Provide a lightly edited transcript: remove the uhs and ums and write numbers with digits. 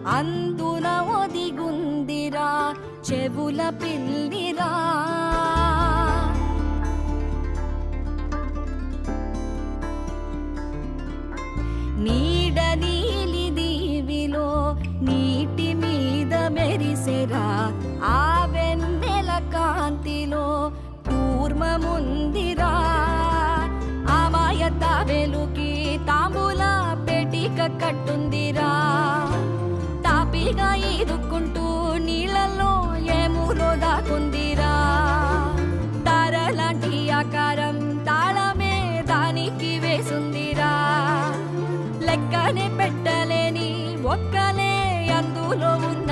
అందున ఒదిగుందిరా చెవుల పిల్లిరా. నీడ నీలి దీవిలో నీటి మీద మెరిసెరా ఆ వెన్నెల కాంతిలో కూర్మముందిరా. అమాయత వెలుకి తాంబూల పెటిక కట్టుందిరా. తాపిగా ఈదుకుంటూ నీళ్ళల్లో ఏములో దాకుందిరా. తారలాంటి ఆకారం తాళమే దానికి వేసుందిరా. లెక్కనే పెట్టలేని ఒక్కలే అందులో ఉంది.